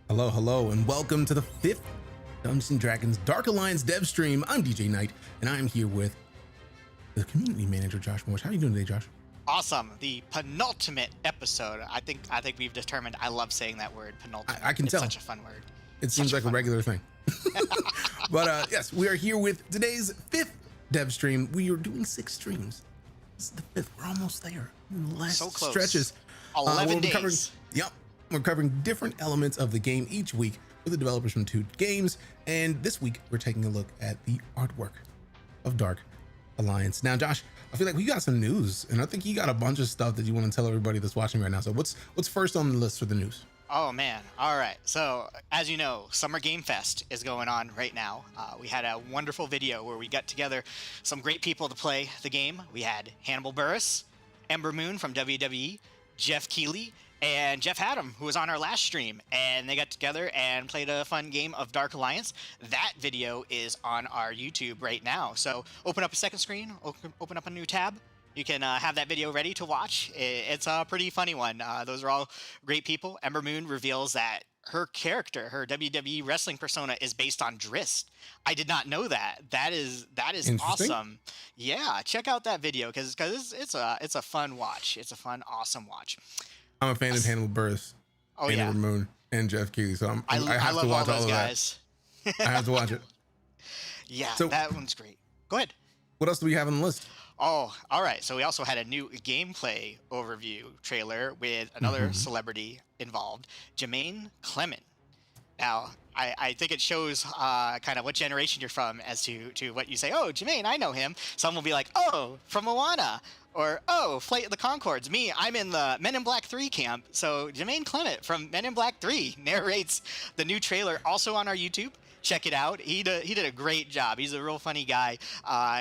Hello, hello, and welcome to the 5th Dungeons & Dragons Dark Alliance dev stream. I'm DeeJay Knight, and I'm here with the community manager, Josh Morris. How are you doing today, Josh? Awesome. The penultimate episode. I think we've determined I love saying that word, penultimate. I can tell. It's such a fun word. It seems like a regular thing. But yes, we are here with today's 5th dev stream. We are doing 6 streams. This is the 5th. We're almost there. Last So close. stretches. 11 days. We're covering different elements of the game each week with the developers from Tuque Games, and this week we're taking a look at the artwork of Dark Alliance. Now, Josh, I feel like we got some news, and I think you got a bunch of stuff that you want to tell everybody that's watching right now. So what's first on the list for the news? Oh man. All right. So as you know, Summer Game Fest is going on right now. We had a wonderful video where we got together some great people to play the game. We had Hannibal Buress, Ember Moon from WWE, Jeff Keighley, and Jeff Haddam, who was on our last stream, and they got together and played a fun game of Dark Alliance. That video is on our YouTube right now. So open up a second screen, open up a new tab. You can have that video ready to watch. It's a pretty funny one. Those are all great people. Ember Moon reveals that her character, her WWE wrestling persona, is based on Drist. I did not know that. That is awesome. Yeah, check out that video because it's a fun watch. It's a fun, awesome watch. I'm a fan of Hannibal Buress, Ember Moon, and Jeff Keighley, so I have to watch all of guys. that. I have to watch it. Yeah, so, that one's great. Go ahead. What else do we have on the list? Oh, all right. So we also had a new gameplay overview trailer with another celebrity involved, Jermaine Clement. Now, I think it shows kind of what generation you're from as to what you say. Oh, Jermaine, I know him. Some will be like, oh, from Moana. Or, oh, Flight of the Conchords. Me, I'm in the Men in Black 3 camp. So Jermaine Clement from Men in Black 3 narrates the new trailer, also on our YouTube. Check it out. He did a great job. He's a real funny guy.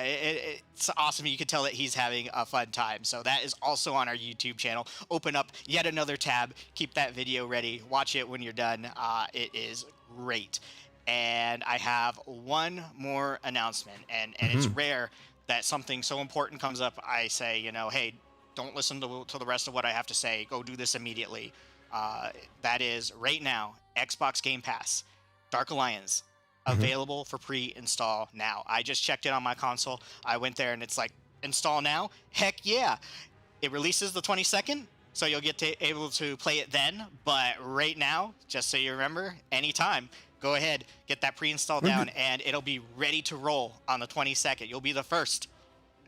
It's awesome. You can tell that he's having a fun time. So that is also on our YouTube channel. Open up yet another tab. Keep that video ready. Watch it when you're done. It is great. And I have one more announcement, and it's rare that something so important comes up. I say, hey, don't listen to the rest of what I have to say. Go do this immediately. That is right now, Xbox Game Pass, Dark Alliance, available for pre-install now. I just checked it on my console. I went there and it's like, install now? Heck yeah. It releases the 22nd, so you'll get able to play it then. But right now, just so you remember, anytime, go ahead, get that pre-install down, and it'll be ready to roll on the 22nd. You'll be the first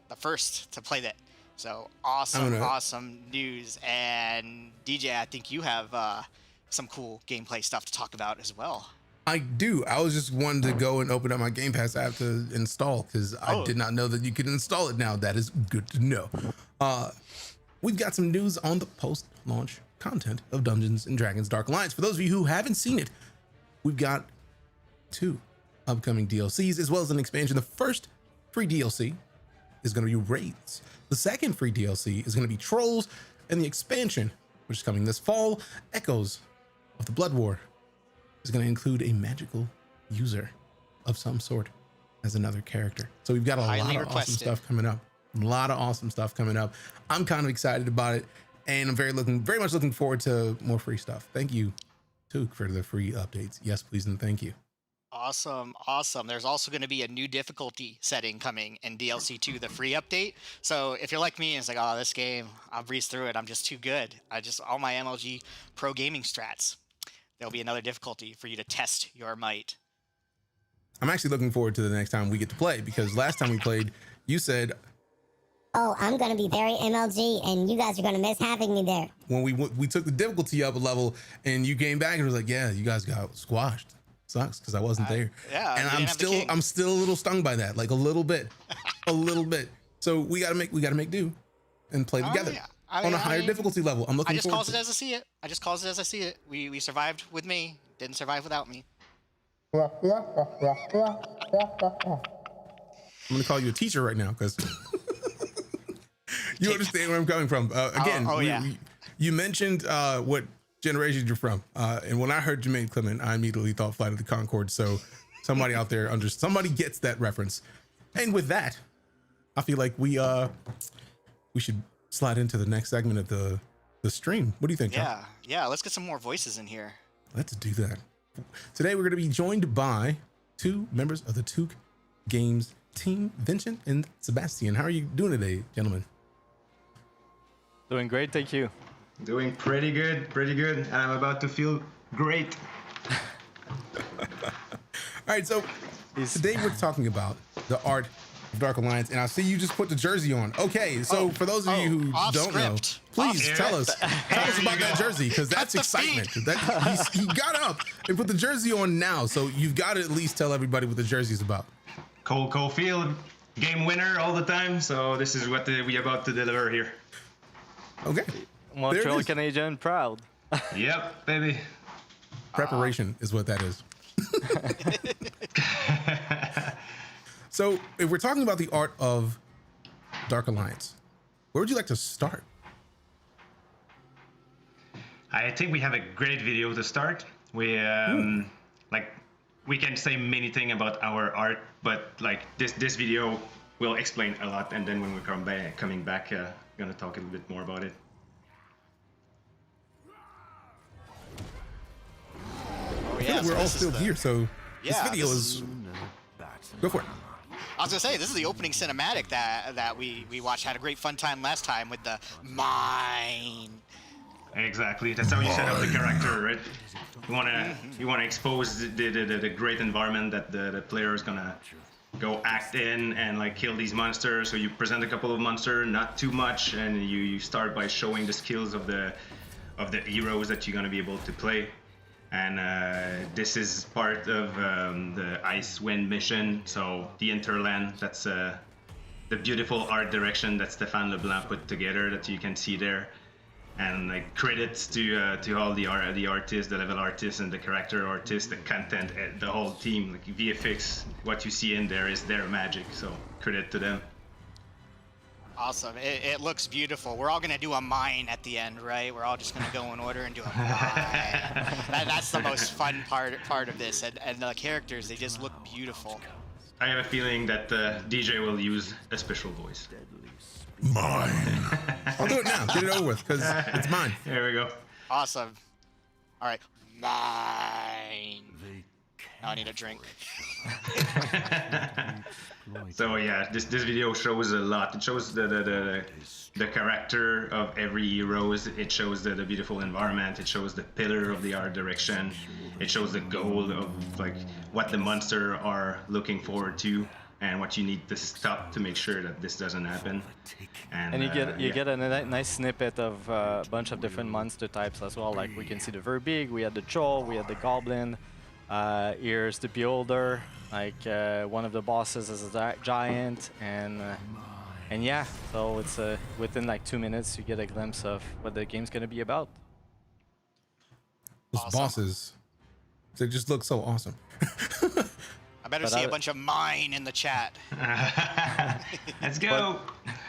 to play that. So awesome news. And DJ, I think you have some cool gameplay stuff to talk about as well. I do. I was just wanting to go and open up my Game Pass app to install because I did not know that you could install it now. That is good to know. We've got some news on the post-launch content of Dungeons & Dragons Dark Alliance. For those of you who haven't seen it, we've got 2 upcoming DLCs as well as an expansion. The first free DLC is going to be Raids. The second free DLC is going to be Trolls, and the expansion, which is coming this fall, Echoes of the Blood War, is going to include a magical user of some sort as another character. So we've got a lot of awesome stuff coming up. I'm kind of excited about it, and I'm very much looking forward to more free stuff. Thank you, Tuque, for the free updates. Yes, please, and thank you. Awesome. There's also going to be a new difficulty setting coming in DLC 2, the free update. So if you're like me and it's like, oh, this game, I'll breeze through it, I'm just too good. All my MLG pro gaming strats. There'll be another difficulty for you to test your might. I'm actually looking forward to the next time we get to play, because last time we played, you said, oh, I'm going to be very MLG, and you guys are going to miss having me there. When we took the difficulty up a level, and you came back and was like, yeah, you guys got squashed. Sucks, because I wasn't there. Yeah, and I'm still a little stung by that, like a little bit. So we gotta make do and play together on a higher difficulty level. I'm looking forward to it. I just calls it as I see it. We survived with me, didn't survive without me. I'm gonna call you a teacher right now, because you understand where I'm coming from. Again, you mentioned what generation you're from, and when I heard Jermaine Clement, I immediately thought Flight of the Conchords. So somebody out there somebody gets that reference. And with that, I feel like we should slide into the next segment of the stream. What do you think, Tom? Yeah, let's get some more voices in here. Let's do that. Today we're going to be joined by two members of the Tuque Games team, Vincent and Sebastian. How are you doing today, gentlemen? Doing great, thank you. Doing pretty good, and I'm about to feel great. All right, so today we're talking about the art of Dark Alliance, and I see you just put the jersey on. Okay, so for those of you who don't know, please tell us about that jersey, because that's excitement. He got up and put the jersey on now, so you've got to at least tell everybody what the jersey is about. Cole Field, game winner all the time, so this is what we about to deliver here. Okay. Montreal Canadian proud. Yep, baby. Preparation is what that is. So if we're talking about the art of Dark Alliance, where would you like to start? I think we have a great video to start. We we can say many things about our art, but like this video will explain a lot, and then when we coming back, gonna talk a little bit more about it. Oh, yeah, We're all still here, so this video is. Go for it. I was gonna say, this is the opening cinematic that we watched. Had a great fun time last time with the mine. Exactly. That's how you set up the character, right? You wanna expose the great environment that the player is gonna go act in and like kill these monsters. So you present a couple of monsters, not too much, and you start by showing the skills of the heroes that you're gonna be able to play. And this is part of the Icewind mission. So the Interland, that's the beautiful art direction that Stéphane Leblanc put together that you can see there. And like credits to all the artists, the level artists and the character artists, the content, the whole team. Like VFX, what you see in there is their magic. So credit to them. Awesome. It looks beautiful. We're all going to do a mine at the end, right? We're all just going to go in order and do a mine. That's the most fun part of this. And the characters, they just look beautiful. I have a feeling that DeeJay will use a special voice. Mine. I'll do it now. Get it over with, because it's mine. There we go. Awesome. All right. Mine. Now I need a drink. So yeah, this video shows a lot. It shows the character of every hero. It shows the beautiful environment. It shows the pillar of the art direction. It shows the goal of like what the monster are looking forward to and what you need to stop to make sure that this doesn't happen. And you get a nice snippet of a bunch of different monster types as well. Like we can see the Verbeeg, we had the Troll, we had the Goblin. Here's the Beholder, like one of the bosses is a giant, and yeah, so it's within like 2 minutes you get a glimpse of what the game's gonna be about. Those bosses, they just look so awesome. I better see a bunch of mine in the chat. Let's go.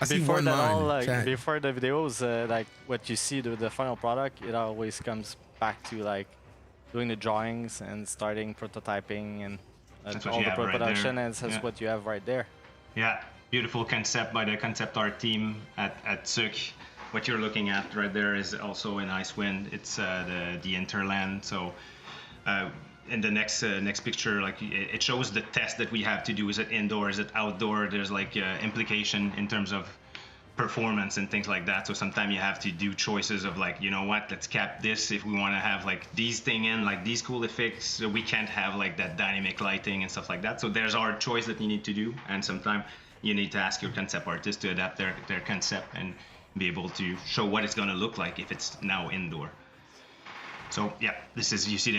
I see before one that, mine. before the videos, like what you see, the final product, it always comes back to like doing the drawings and starting prototyping and all the production, and that's what you have right there. Yeah, beautiful concept by the concept art team at Tuque. What you're looking at right there is also in Icewind. It's the Interland. So in the next picture, like it shows the test that we have to do. Is it indoor? Is it outdoor? There's like implication in terms of performance and things like that. So sometimes you have to do choices of like, you know what, let's cap this if we want to have like these thing in, like these cool effects. So we can't have like that dynamic lighting and stuff like that. So there's our choice that you need to do. And sometimes you need to ask your concept artist to adapt their concept and be able to show what it's going to look like if it's now indoor. So yeah, this is, you see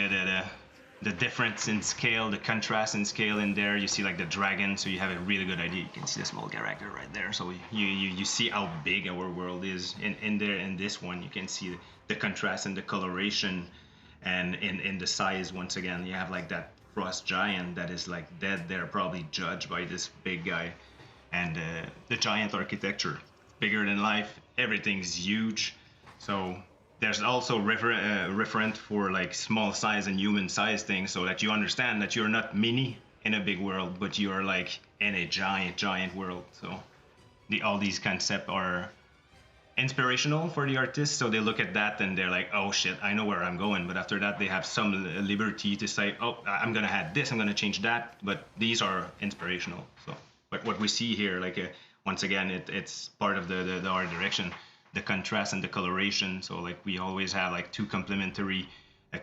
the difference in scale, the contrast in scale in there. You see like the dragon, so you have a really good idea. You can see the small character right there. So you see how big our world is in there. In this one, you can see the contrast and the coloration, and in the size. Once again, you have like that frost giant that is like dead there, probably judged by this big guy, and the giant architecture, bigger than life. Everything's huge. So there's also referent for like small size and human size things, so that you understand that you're not mini in a big world, but you are like in a giant world. So all these concepts are inspirational for the artists. So they look at that and they're like, oh shit, I know where I'm going. But after that, they have some liberty to say, oh, I'm gonna add this, I'm gonna change that. But these are inspirational. So, but what we see here, like once again, it's part of the art direction, the contrast and the coloration. So like we always have like two complementary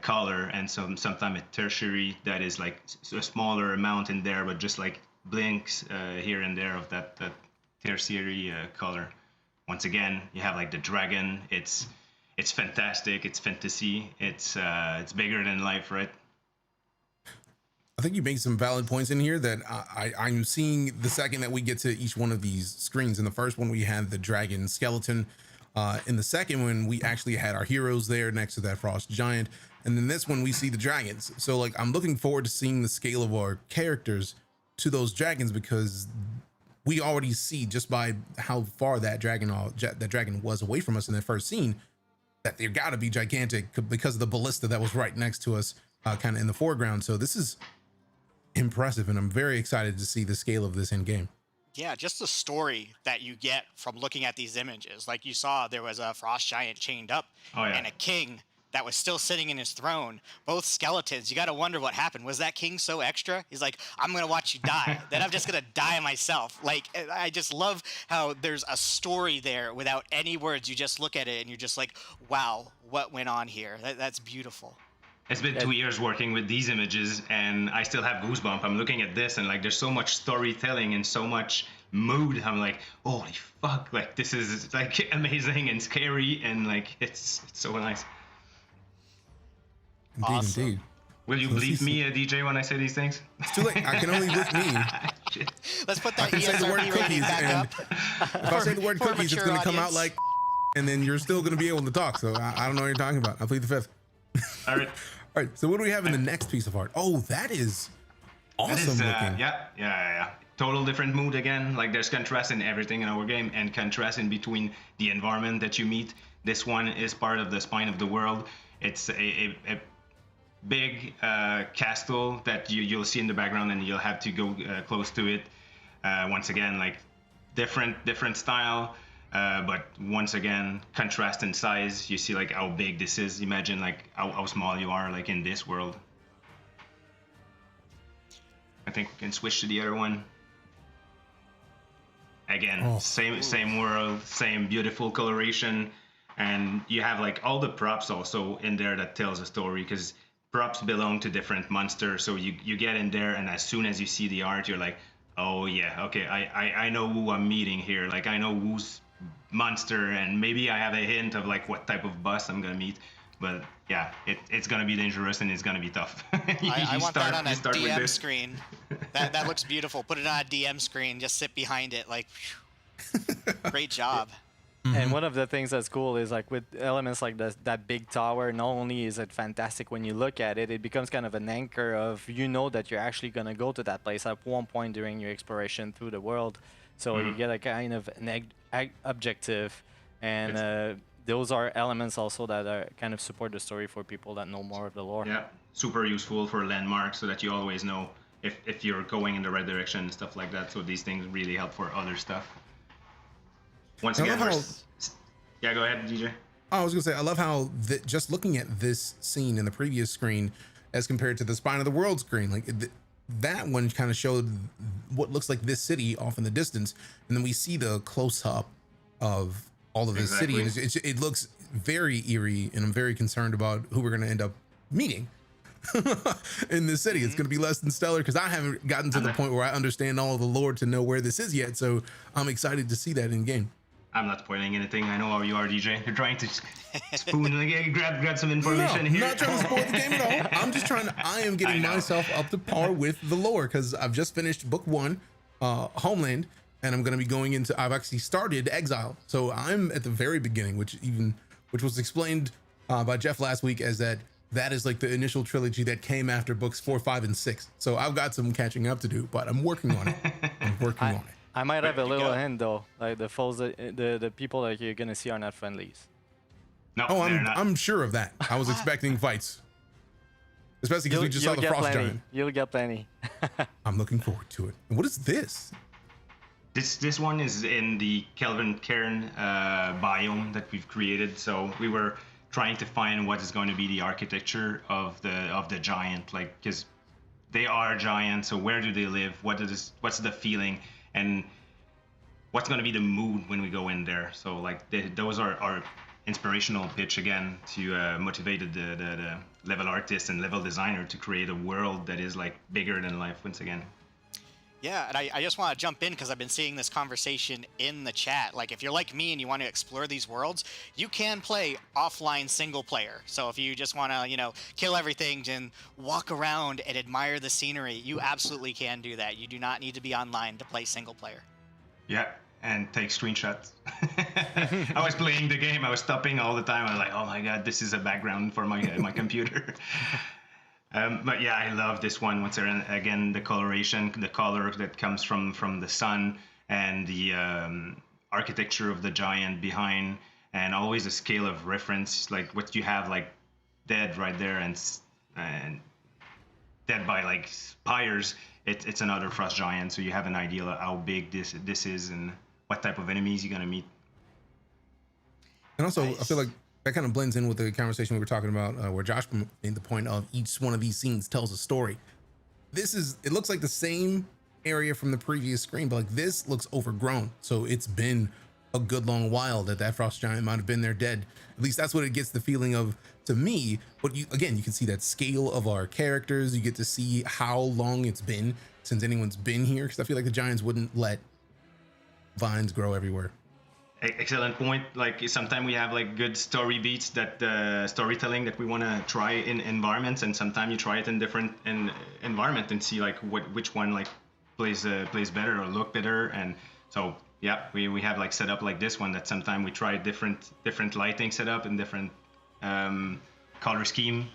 color and sometimes a tertiary that is like a smaller amount in there, but just like blinks here and there of that tertiary color. Once again, you have like the dragon. It's fantastic. It's fantasy. It's bigger than life, right? I think you make some valid points in here that I'm seeing the second that we get to each one of these screens. In the first one, we had the dragon skeleton. In the second one, we actually had our heroes there next to that frost giant. And then this one, we see the dragons. So like, I'm looking forward to seeing the scale of our characters to those dragons, because we already see just by how far that dragon was away from us in that first scene that they're got to be gigantic because of the ballista that was right next to us, kind of in the foreground. So this is impressive, and I'm very excited to see the scale of this in game. Yeah, just the story that you get from looking at these images. Like you saw, there was a frost giant chained up and a king that was still sitting in his throne, both skeletons. You got to wonder what happened. Was that king so extra? He's like, I'm going to watch you die. Then I'm just going to die myself. Like, I just love how there's a story there without any words. You just look at it and you're just like, wow, what went on here? That's beautiful. It's been 2 years working with these images, and I still have goosebumps. I'm looking at this, and like, there's so much storytelling and so much mood. I'm like, holy fuck! Like, this is like amazing and scary, and like, it's so nice. Indeed, Awesome. indeed. Will you believe me, DJ, when I say these things? It's too late. I can only believe me. Let's put I that can say the word ESRB rating cookies, back and up. if I say the word For a cookies, it's mature going to come out audience. like, and then you're still going to be able to talk. So I don't know what you're talking about. I plead the fifth. All right. All right. So what do we have in the next piece of art? Oh, that is awesome That is, looking. yeah. Total different mood again. Like, there's contrast in everything in our game, and contrast in between the environment that you meet. This one is part of the spine of the world. It's a big castle that you'll see in the background, and you'll have to go close to it. Once again, like, different style, but once again, contrast in size. You see like how big this is. Imagine like how small you are like in this world. I think we can switch to the other one. Again, same world, same beautiful coloration, and you have like all the props also in there that tells a story, because props belong to different monsters. So you get in there, and as soon as you see the art, you're like, oh yeah, okay, I know who I'm meeting here. Like, I know who's monster, and maybe I have a hint of like what type of boss I'm gonna meet. But yeah, it's gonna be dangerous, and it's gonna be tough. I want that on a DM screen. That looks beautiful. Put it on a DM screen. Just sit behind it. Like, great job. And one of the things that's cool is like with elements like that big tower, not only is it fantastic when you look at it, it becomes kind of an anchor of, you know, that you're actually going to go to that place at one point during your exploration through the world. So you get a kind of an objective, and those are elements also that are kind of support the story for people that know more of the lore. Yeah, super useful for landmarks, so that you always know if you're going in the right direction and stuff like that. So these things really help for other stuff. Once again, yeah, go ahead, DJ. I was gonna say, I love how just looking at this scene in the previous screen as compared to the Spine of the World screen, like that one kind of showed what looks like this city off in the distance, and then we see the close up of all of this city, and it looks very eerie, and I'm very concerned about who we're gonna end up meeting in this city. It's gonna be less than stellar, because I haven't gotten to the point where I understand all of the lore to know where this is yet. So I'm excited to see that in game. I'm not spoiling anything. I know how you are, DJ. You're trying to spoon and grab some information here. I'm not trying to spoil the game at all. I'm just I am getting myself up to par with the lore, because I've just finished book 1, Homeland, and I'm going to be going into, I've actually started Exile. So I'm at the very beginning, which was explained by Jeff last week as that is like the initial trilogy that came after books 4, 5, and 6. So I've got some catching up to do, but I'm working on it. I might have a little hint though, like the foes, the people that you're gonna see are not friendlies. No, I'm sure of that. I was expecting fights, especially because we just saw the frost giant. You'll get plenty. I'm looking forward to it. And what is this? This one is in the Kelvin Cairn biome that we've created. So we were trying to find what is going to be the architecture of the giant, like, because they are giants. So where do they live? What's the feeling, and what's going to be the mood when we go in there? So like those are our inspirational pitch again to motivate the level artist and level designer to create a world that is like bigger than life once again. Yeah, and I just want to jump in because I've been seeing this conversation in the chat. Like, if you're like me and you want to explore these worlds, you can play offline single player. So if you just want to, kill everything and walk around and admire the scenery, you absolutely can do that. You do not need to be online to play single player. Yeah, and take screenshots. I was playing the game, I was stopping all the time. I was like, oh my god, this is a background for my computer. But yeah, I love this one. Once again, the coloration, the color that comes from the sun, and the architecture of the giant behind, and always a scale of reference, like what you have, like Dead right there, and Dead by like Spires. It's another frost giant, so you have an idea of how big this is and what type of enemies you're gonna meet. And also, Nice. I feel like that kind of blends in with the conversation we were talking about, where Josh made the point of each one of these scenes tells a story. It looks like the same area from the previous screen, but like this looks overgrown. So it's been a good long while that frost giant might have been there dead. At least that's what it gets the feeling of to me. But you can see that scale of our characters. You get to see how long it's been since anyone's been here. Because I feel like the giants wouldn't let vines grow everywhere. Excellent point. Like sometimes we have like good story beats that storytelling that we want to try in environments, and sometimes you try it in different environment and see like which one like plays better or look better. And so yeah, we have like set up like this one that sometimes we try different lighting setup and different color scheme.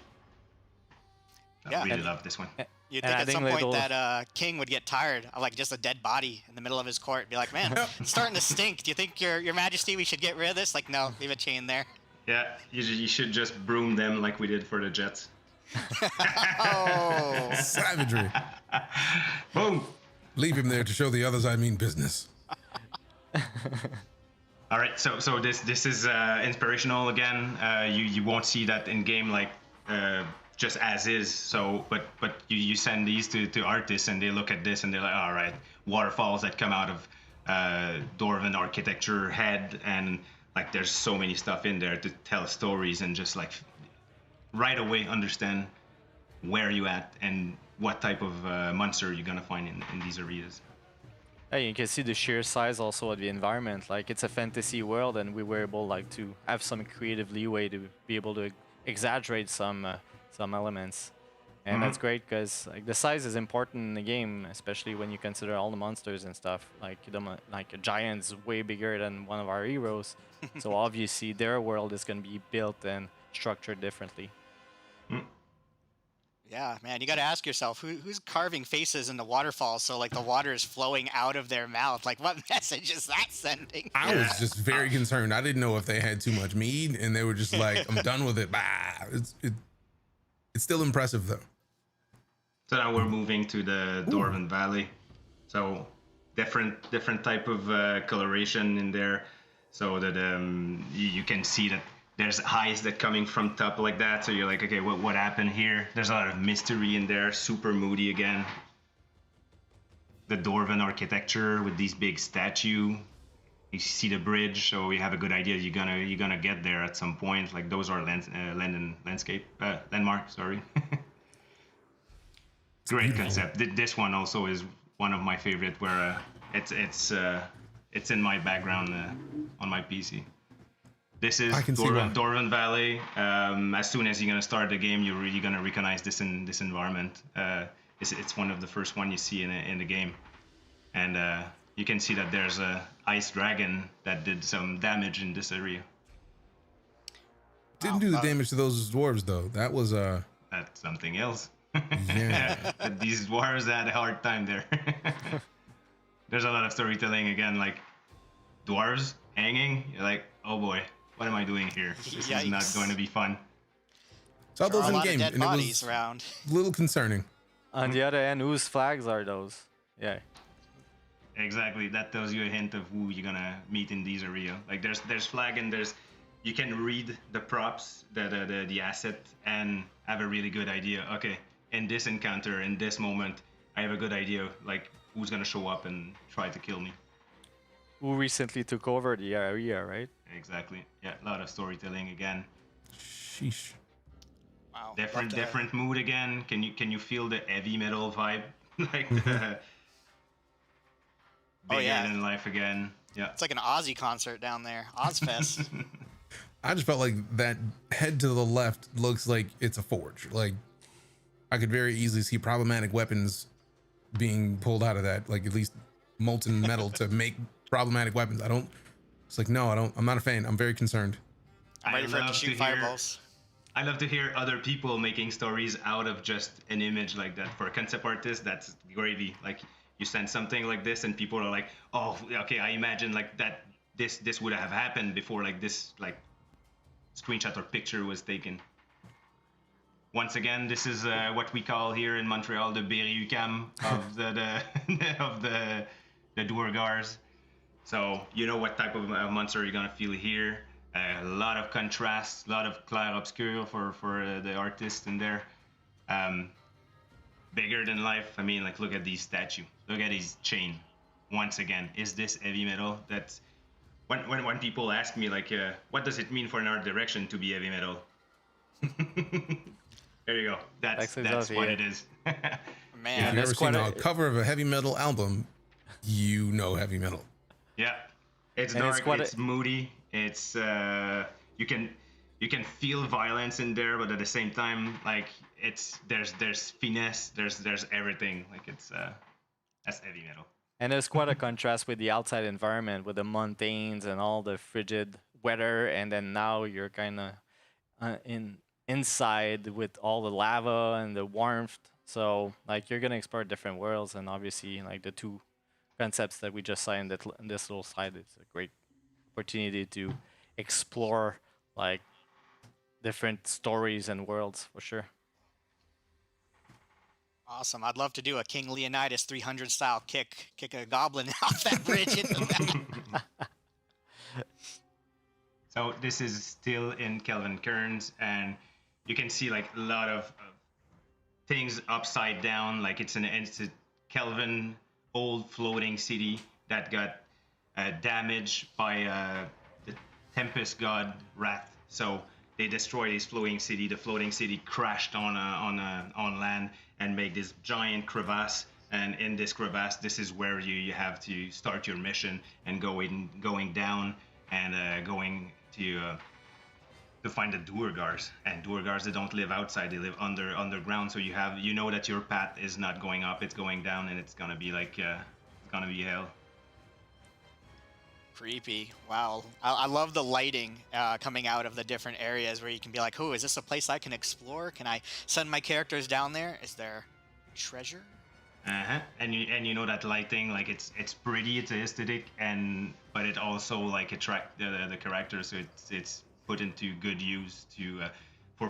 I really love this one. You'd think at some point that King would get tired of like just a dead body in the middle of his court. Be like, man, it's starting to stink. Do you think, Your Majesty, we should get rid of this? Like, no, leave a chain there. Yeah, you should just broom them like we did for the Jets. Oh, Savagery. Boom. Leave him there to show the others I mean business. All right, so this is inspirational again. You won't see that in game like just as is. So but you send these to artists and they look at this and they're like, all right, waterfalls that come out of Dwarven architecture head, and like there's so many stuff in there to tell stories and just like right away understand where you at and what type of monster you're gonna find in these areas. Yeah, you can see the sheer size also of the environment. Like, it's a fantasy world, and we were able like to have some creative leeway to be able to exaggerate some elements, and that's great because like the size is important in the game, especially when you consider all the monsters and stuff. Like a giant's way bigger than one of our heroes, so obviously their world is going to be built and structured differently. yeah, man, you got to ask yourself who's carving faces in the waterfalls so like the water is flowing out of their mouth. Like, what message is that sending? I was just very concerned. I didn't know if they had too much mead and they were just like, I'm done with it. Bah. It's still impressive though. So now we're moving to the Dwarven Valley. So different type of coloration in there, so that you can see that there's eyes that coming from top like that. So you're like, okay, what happened here? There's a lot of mystery in there. Super moody again. The Dwarven architecture with these big statue. You see the bridge, so you have a good idea you're gonna get there at some point. Like those are landmark. Sorry. Great concept. This one also is one of my favorite, where it's in my background on my PC. This is Dwarven Valley. As soon as you're gonna start the game, you're really gonna recognize this environment. It's one of the first one you see in the game, and you can see that there's a ice dragon that did some damage in this area. Didn't do the damage to those dwarves though. That was That's something else. yeah. These dwarves had a hard time there. There's a lot of storytelling again, like dwarves hanging. You're like, oh boy, what am I doing here? This is not going to be fun. Saw those in a lot game, of dead and it bodies was around. a little concerning. On the other hand, whose flags are those? Yeah. exactly. That tells you a hint of who you're gonna meet in these area. Like there's flag and you can read the props, the asset, and have a really good idea. Okay, in this encounter, in this moment, I have a good idea like who's gonna show up and try to kill me. Who recently took over the area, right? Exactly. Yeah, a lot of storytelling again. Sheesh. Wow. Different mood again. Can you feel the heavy metal vibe? Like the bigger than life again. Yeah. It's like an Aussie concert down there. Ozfest. I just felt like that head to the left looks like it's a forge. Like I could very easily see problematic weapons being pulled out of that, like at least molten metal to make problematic weapons. I'm not a fan. I'm very concerned. I'm ready for it to shoot fireballs. I love to hear other people making stories out of just an image like that. For a concept artist, that's gravy. Like you send something like this and people are like, oh, okay, I imagine like that this would have happened before like this like screenshot or picture was taken. Once again, this is what we call here in Montreal the Berry-UQAM of the of the Duergars. So you know what type of monster you're gonna feel here. A lot of contrast, a lot of clair obscur for the artist in there. Bigger than life. I mean, like look at these statue. Look at his chain. Once again, is this heavy metal? That's when people ask me like, what does it mean for an art direction to be heavy metal? There you go. That's what it is. Man, if you've ever seen a cover of a heavy metal album, you know heavy metal. Yeah, it's dark. It's moody. It's you can feel violence in there, but at the same time, like there's finesse. There's everything. Like that's heavy metal. And there's quite a contrast with the outside environment, with the mountains and all the frigid weather, and then now you're kind of inside with all the lava and the warmth. So like you're gonna explore different worlds, and obviously like the two concepts that we just saw in this little slide, it's a great opportunity to explore like different stories and worlds for sure. Awesome. I'd love to do a King Leonidas 300 style kick a goblin off that bridge into that. So this is still in Kelvin Kearns, and you can see like a lot of things upside down. Like it's a Kelvin old floating city that got damaged by the Tempest God Wrath. So they destroyed this floating city. The floating city crashed on land and made this giant crevasse. And in this crevasse, this is where you have to start your mission and going down and going to find the Duergars. And Duergars, they don't live outside; they live underground. So you know that your path is not going up; it's going down, and it's gonna be like it's gonna be hell. Creepy. Wow. I love the lighting coming out of the different areas where you can be like, oh, is this a place I can explore? Can I send my characters down there? Is there treasure? And you know that lighting, like it's pretty, it's aesthetic, but it also like attract the characters, so it's put into good use to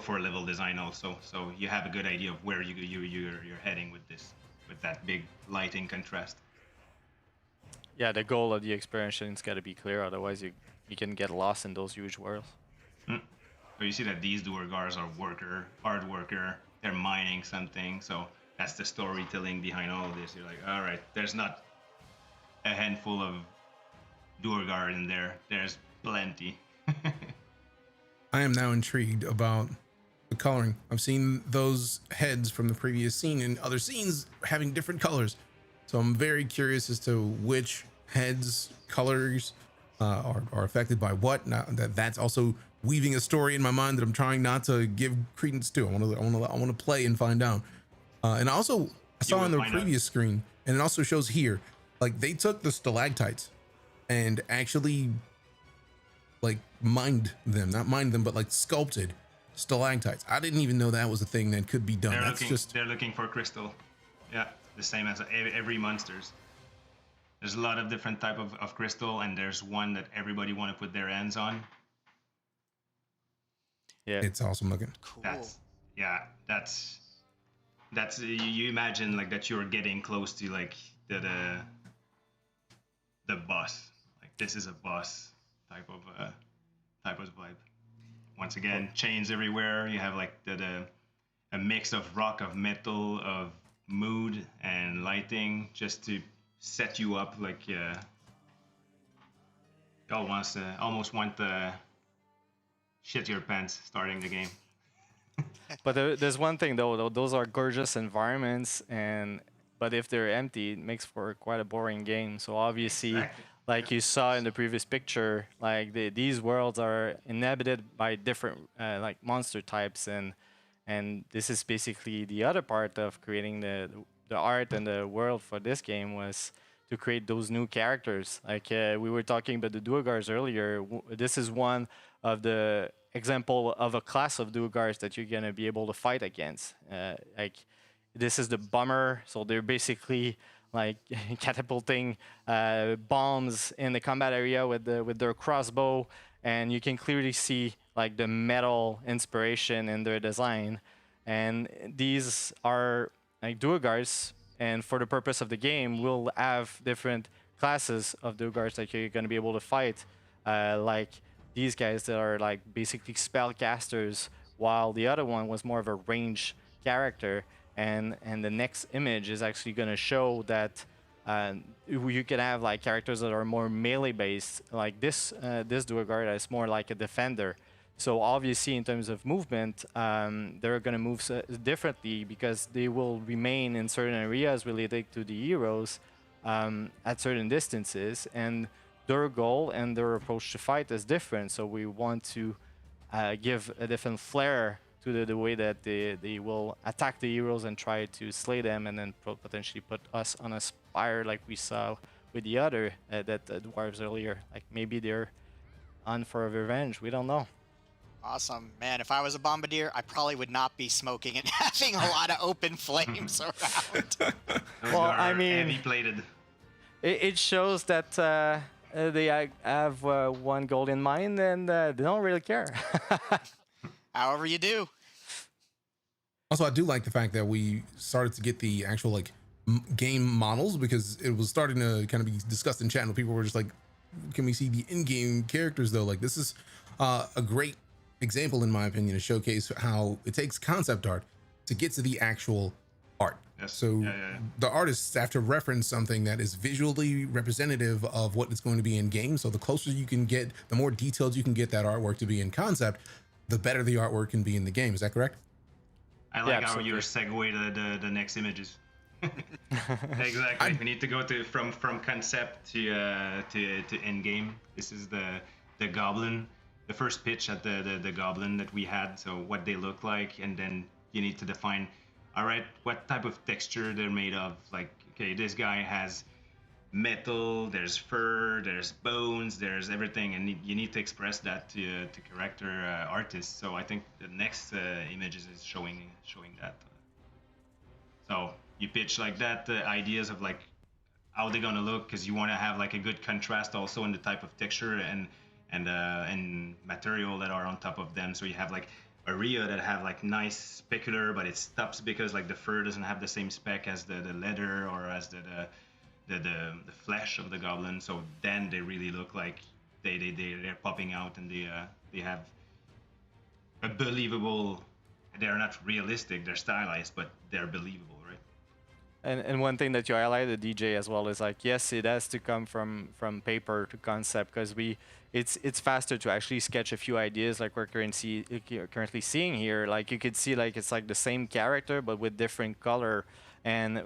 for level design also. So you have a good idea of where you're heading with that big lighting contrast. Yeah, the goal of the exploration's got to be clear, otherwise you can get lost in those huge worlds. So you see that these Duergars are hard worker, they're mining something, so that's the storytelling behind all of this. You're like, all right, there's not a handful of Duergar in there, there's plenty. I am now intrigued about the coloring. I've seen those heads from the previous scene and other scenes having different colors. So I'm very curious as to which heads colors are affected by what. Now that's also weaving a story in my mind that I'm trying not to give credence to. I want to play and find out. And also I saw on the previous screen, and it also shows here, like they took the stalactites and actually like mined them, not mined them, but like sculpted stalactites. I didn't even know that was a thing that could be done. They're looking for crystal. Yeah. The same as every monsters. There's a lot of different type of crystal, and there's one that everybody want to put their hands on. Yeah, it's awesome looking. Cool. That's you imagine like that you're getting close to like the the boss. Like this is a boss type of vibe. Once again, chains everywhere. You have like a mix of rock, of metal, of mood and lighting, just to set you up. Like you almost want to shit your pants starting the game. But there's one thing though, those are gorgeous environments, but if they're empty, it makes for quite a boring game. So obviously, Exactly. like you saw in the previous picture, like these worlds are inhabited by different like monster types, and this is basically the other part of creating the art and the world for this game, was to create those new characters. Like we were talking about the Duergars earlier. This is one of the example of a class of Duergars that you're gonna be able to fight against. Like this is the bomber, so they're basically like catapulting bombs in the combat area with their crossbow, and you can clearly see like the metal inspiration in their design. And these are like Duergars, and for the purpose of the game, we'll have different classes of Duergars that you're going to be able to fight, like these guys that are like basically spellcasters, while the other one was more of a range character. And the next image is actually going to show that you can have like characters that are more melee based, like this Duergar is more like a defender. So obviously, in terms of movement, they're going to move differently, because they will remain in certain areas related to the heroes at certain distances, and their goal and their approach to fight is different. So we want to give a different flair to the way that they will attack the heroes and try to slay them, and then potentially put us on a spire like we saw with the other dwarves earlier. Like maybe they're on for a revenge. We don't know. Awesome. Man, if I was a bombardier, I probably would not be smoking and having a lot of open flames around. Those Well, are I mean, heavy plated. It shows that they have one goal in mind, and they don't really care. However you do. Also, I do like the fact that we started to get the actual like game models, because it was starting to kind of be discussed in chat, and people were just like, can we see the in-game characters though? Like this is a great example, in my opinion, to showcase how it takes concept art to get to the actual art. Yes. So the artists have to reference something that is visually representative of what is going to be in game. So the closer you can get, the more detailed you can get that artwork to be in concept, the better the artwork can be in the game. Is that correct? I like how you're segue to the next images. Exactly. We need to go from concept to end game. This is the goblin, the first pitch at the goblin that we had. So what they look like, and then you need to define, all right, what type of texture they're made of. Like, okay, this guy has metal, there's fur, there's bones, there's everything, and you need to express that to character artists. So I think the next images is showing that. So you pitch like that, ideas of like how they're gonna look, because you want to have like a good contrast also in the type of texture and material that are on top of them. So you have like area that have like nice specular, but it stops because like the fur doesn't have the same spec as the leather or as the flesh of the goblin. So then they really look like they're popping out, and they have a believable. They're not realistic, they're stylized, but they're believable, right? And one thing that you highlighted, DJ, as well, is like, yes, it has to come from paper to concept, because it's faster to actually sketch a few ideas like we're currently seeing here. Like you could see like it's like the same character but with different color, and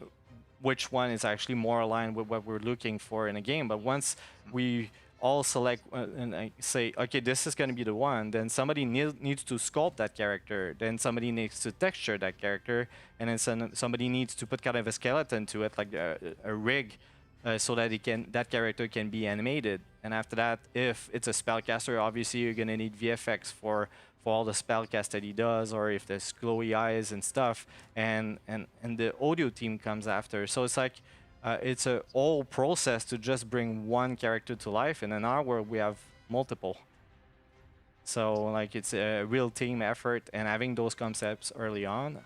which one is actually more aligned with what we're looking for in a game. But once we all select and say, okay, this is going to be the one, then somebody needs to sculpt that character, then somebody needs to texture that character, and then somebody needs to put kind of a skeleton to it, like a rig, so that that character can be animated. And after that, if it's a spellcaster, obviously you're going to need VFX for all the spellcast that he does, or if there's glowy eyes and stuff, and the audio team comes after. So it's like it's a whole process to just bring one character to life, and in our world we have multiple. So like it's a real team effort, and having those concepts early on,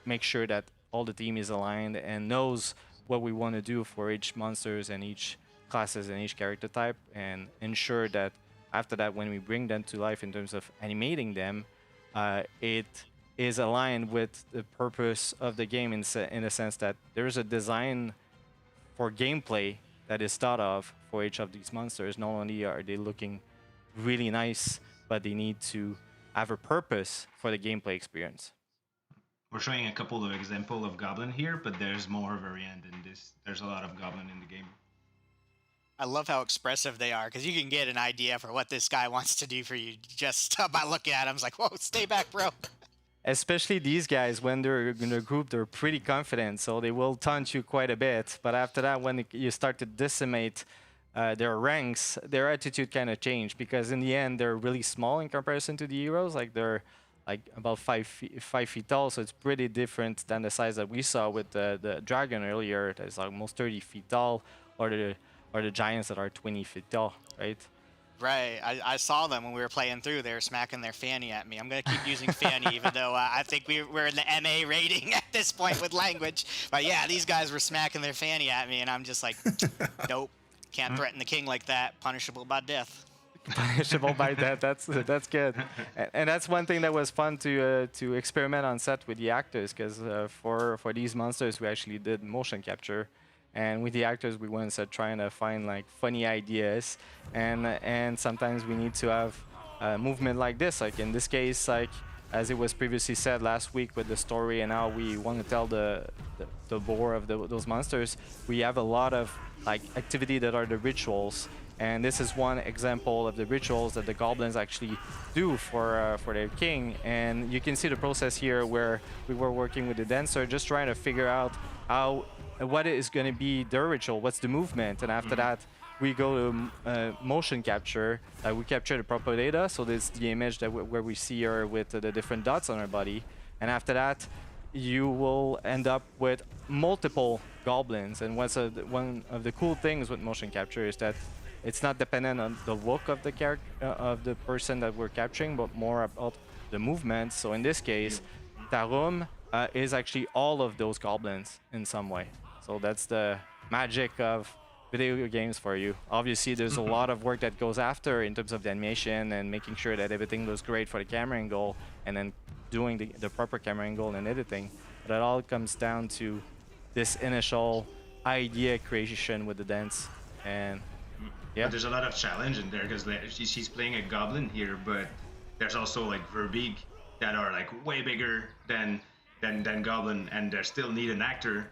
make sure that all the team is aligned and knows what we want to do for each monsters and each classes in each character type and ensure that after that, when we bring them to life in terms of animating them, it is aligned with the purpose of the game in the sense that there's a design for gameplay that is thought of for each of these monsters. Not only are they looking really nice, but they need to have a purpose for the gameplay experience. We're showing a couple of examples of goblin here, but there's more variant in this. There's a lot of goblin in the game. I love how expressive they are, because you can get an idea for what this guy wants to do for you just by looking at him. It's like, whoa, stay back, bro. Especially these guys, when they're in a group, they're pretty confident, so they will taunt you quite a bit. But after that, when you start to decimate their ranks, their attitude kind of change, because in the end, they're really small in comparison to the heroes. Like they're like about 5 feet tall, so it's pretty different than the size that we saw with the dragon earlier. That's almost 30 feet tall, or the giants that are 20 feet tall, right? Right. I saw them when we were playing through. They were smacking their fanny at me. I'm going to keep using fanny, even though I think we're in the MA rating at this point with language. But yeah, these guys were smacking their fanny at me, and I'm just like, nope, can't threaten the king like that. Punishable by death. Punishable by death. That's good. And that's one thing that was fun to experiment on set with the actors, because for these monsters, we actually did motion capture. And with the actors, we went and trying to find like funny ideas, and sometimes we need to have movement like this. Like in this case, like as it was previously said last week with the story and how we want to tell the lore of those monsters, we have a lot of like activity that are the rituals. And this is one example of the rituals that the goblins actually do for their king. And you can see the process here where we were working with the dancer, just trying to figure out what is going to be their ritual, what's the movement, and after that we go to motion capture. We capture the proper data, so this is the image that where we see her with the different dots on her body, and after that you will end up with multiple goblins. And one of the cool things with motion capture is that it's not dependent on the look of the character of the person that we're capturing, but more about the movement. So in this case, Tarum is actually all of those goblins in some way. So that's the magic of video games for you. Obviously, there's a lot of work that goes after in terms of the animation and making sure that everything looks great for the camera angle, and then doing the proper camera angle and editing. But it all comes down to this initial idea creation with the dance. And yeah, but there's a lot of challenge in there, because she's playing a goblin here, but there's also like Verbig that are like way bigger than goblin, and they still need an actor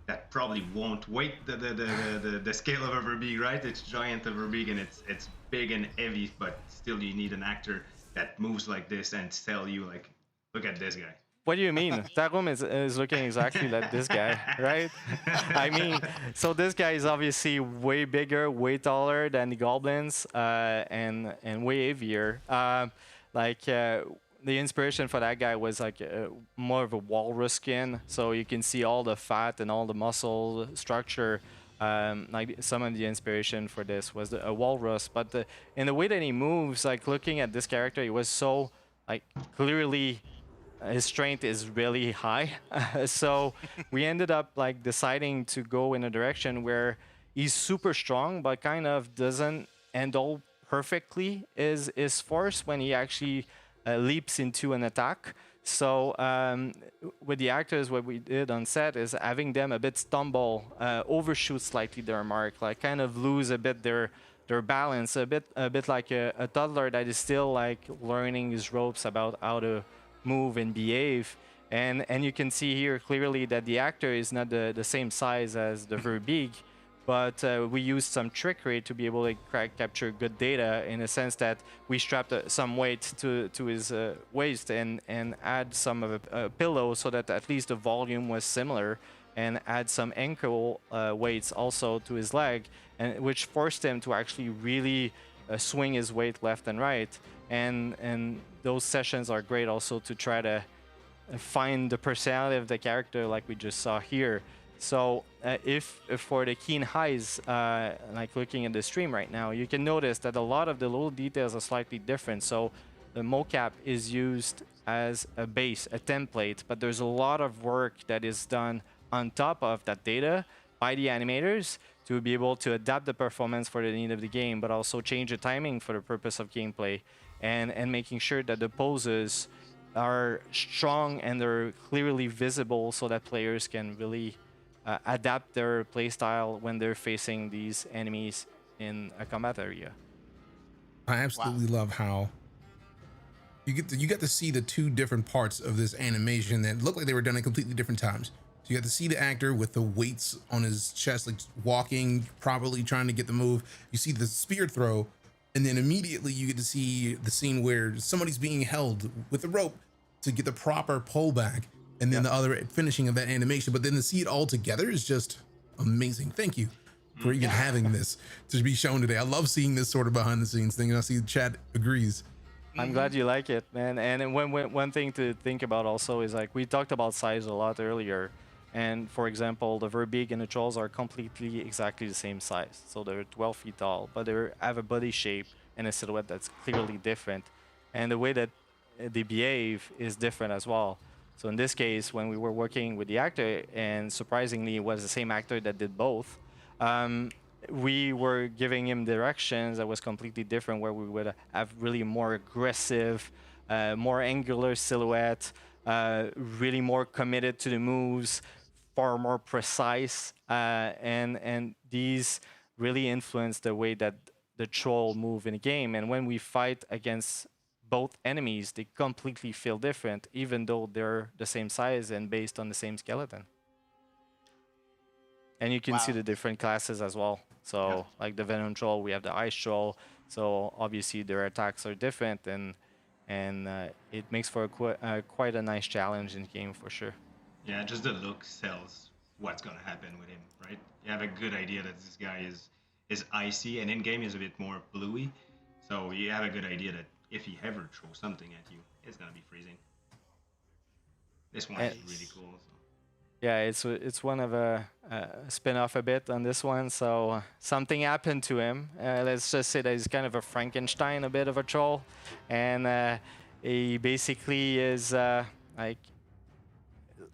that probably won't weight the scale of a Verbig, right? It's giant of Verbig, and it's big and heavy, but still you need an actor that moves like this and tell you like, look at this guy. What do you mean? Tarum is looking exactly like this guy, right? I mean, so this guy is obviously way bigger, way taller than the goblins, and way heavier. The inspiration for that guy was like more of a walrus skin, so you can see all the fat and all the muscle structure. Like some of the inspiration for this was a walrus, but in the way that he moves, like looking at this character, he was so like clearly his strength is really high. So we ended up like deciding to go in a direction where he's super strong, but kind of doesn't handle perfectly his force when he actually leaps into an attack. So with the actors, what we did on set is having them a bit stumble, overshoot slightly their mark, like kind of lose a bit their balance, a bit like a toddler that is still like learning his ropes about how to move and behave. And you can see here clearly that the actor is not the same size as the Verbig, but we used some trickery to be able to capture good data, in a sense that we strapped some weight to his waist and add some of a pillow so that at least the volume was similar, and add some ankle weights also to his leg, and which forced him to actually really swing his weight left and right. And those sessions are great also to try to find the personality of the character like we just saw here. So if for the keen eyes, like looking at the stream right now, you can notice that a lot of the little details are slightly different. So the mocap is used as a base, a template, but there's a lot of work that is done on top of that data by the animators to be able to adapt the performance for the need of the game, but also change the timing for the purpose of gameplay, and making sure that the poses are strong and they're clearly visible so that players can really adapt their playstyle when they're facing these enemies in a combat area. I absolutely love how you get to see the two different parts of this animation that look like they were done at completely different times. So you got to see the actor with the weights on his chest, like walking properly, trying to get the move. You see the spear throw, and then immediately you get to see the scene where somebody's being held with a rope to get the proper pullback, and then the other finishing of that animation. But then to see it all together is just amazing. Thank you for even having this to be shown today. I love seeing this sort of behind the scenes thing, and I see the chat agrees. I'm glad you like it, man. And one thing to think about also is, like, we talked about size a lot earlier. And for example, the Verbeeg and the Trolls are completely exactly the same size. So they're 12 feet tall, but they have a body shape and a silhouette that's clearly different. And the way that they behave is different as well. So in this case, when we were working with the actor, and surprisingly it was the same actor that did both, we were giving him directions that was completely different, where we would have really more aggressive, more angular silhouette, really more committed to the moves, far more precise, and these really influence the way that the troll move in the game. And when we fight against both enemies, they completely feel different, even though they're the same size and based on the same skeleton. And you can see the different classes as well. So like the Venom Troll, we have the Ice Troll. So obviously their attacks are different, and it makes for quite a nice challenge in the game for sure. Yeah, just the look sells what's gonna happen with him, right? You have a good idea that this guy is icy, and in game is a bit more bluey. So you have a good idea that if he ever throws something at you, it's gonna be freezing. This one is really cool. So. Yeah, it's one of a spin-off a bit on this one. So something happened to him. Let's just say that he's kind of a Frankenstein, a bit of a troll, and he basically is like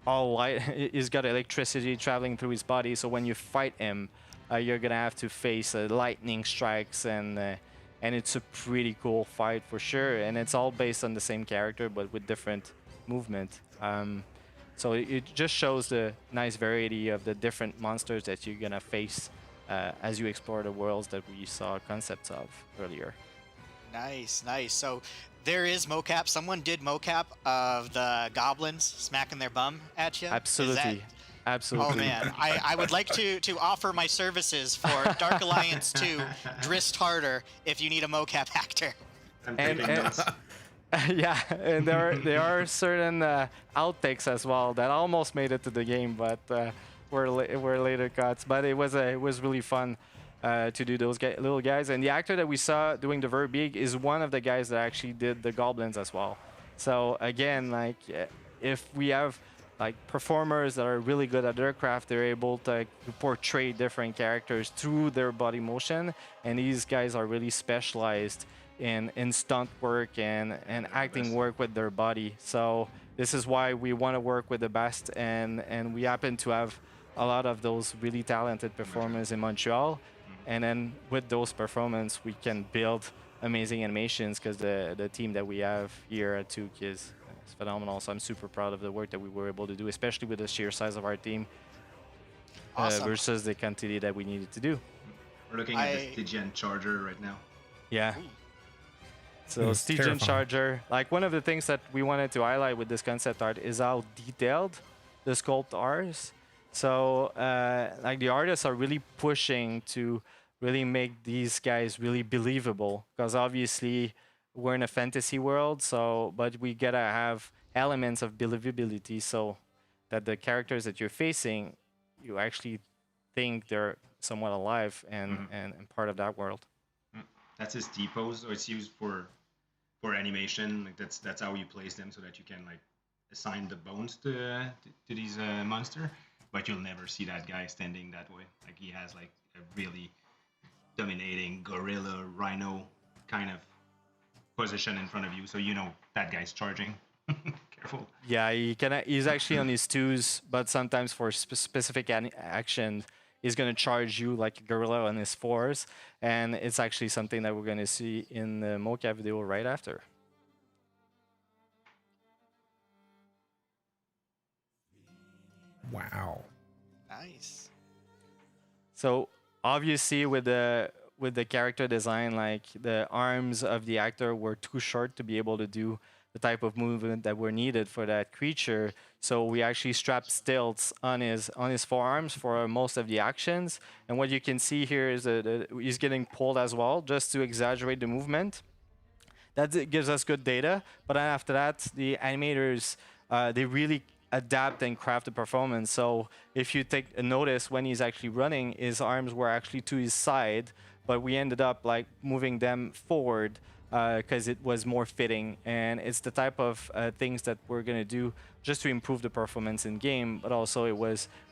all light. He's got electricity traveling through his body. So when you fight him, you're gonna have to face lightning strikes, and it's a pretty cool fight for sure. And it's all based on the same character, but with different movement. So it just shows the nice variety of the different monsters that you're gonna face as you explore the worlds that we saw concepts of earlier. Nice, nice. So there is mocap. Someone did mocap of the goblins smacking their bum at you. Absolutely. Absolutely. Oh man, I would like to offer my services for Dark Alliance 2 Drist Harder if you need a mocap actor. Yeah, and there are certain outtakes as well that almost made it to the game, but were later cuts. But it was really fun to do those little guys. And the actor that we saw doing the Verbeeg is one of the guys that actually did the goblins as well. So again, like if we have like performers that are really good at their craft, they're able to portray different characters through their body motion, and these guys are really specialized in stunt work and acting work with their body. So this is why we want to work with the best, and we happen to have a lot of those really talented performers in Montreal. And then with those performances, we can build amazing animations, because the team that we have here at Tuque is phenomenal. So I'm super proud of the work that we were able to do, especially with the sheer size of our team versus the quantity that we needed to do. We're looking at the Stygian Charger right now. Yeah. So Stygian Charger, like one of the things that we wanted to highlight with this concept art is how detailed the sculpt are. So like the artists are really pushing to really make these guys really believable, because obviously we're in a fantasy world, but we gotta have elements of believability so that the characters that you're facing, you actually think they're somewhat alive and part of that world. That's his T-pose, or it's used for animation. Like that's how you place them, so that you can like assign the bones to these monster. But you'll never see that guy standing that way. Like he has like a really dominating gorilla, rhino kind of position in front of you, so you know that guy's charging. Careful. Yeah, he's actually on his twos, but sometimes for specific action, is going to charge you like a gorilla on his fours, and it's actually something that we're going to see in the mocap video right after. Wow. Nice. So obviously with the character design, like the arms of the actor were too short to be able to do the type of movement that were needed for that creature. So we actually strapped stilts on his forearms for most of the actions. And what you can see here is that he's getting pulled as well, just to exaggerate the movement. That gives us good data. But then after that, the animators, they really adapt and craft the performance. So if you take a notice, when he's actually running, his arms were actually to his side, but we ended up like moving them forward because it was more fitting. And it's the type of things that we're gonna do just to improve the performance in game, but also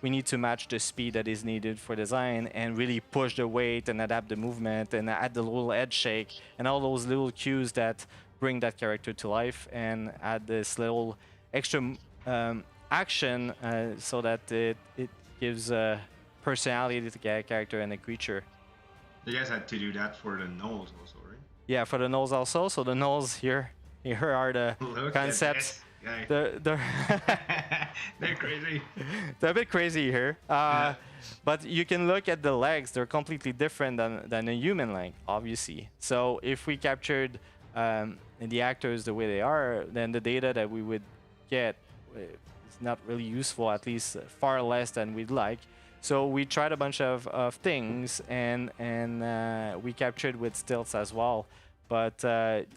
we need to match the speed that is needed for design and really push the weight and adapt the movement and add the little head shake and all those little cues that bring that character to life, and add this little extra action so that it gives personality to the character and the creature. You guys had to do that for the nulls also, right? Yeah, for the nulls also. So the nulls here are the concepts. They're crazy. They're a bit crazy here. Yeah. But you can look at the legs. They're completely different than a human leg, obviously. So if we captured the actors the way they are, then the data that we would get is not really useful, at least far less than we'd like. So we tried a bunch of things, and we captured with stilts as well. But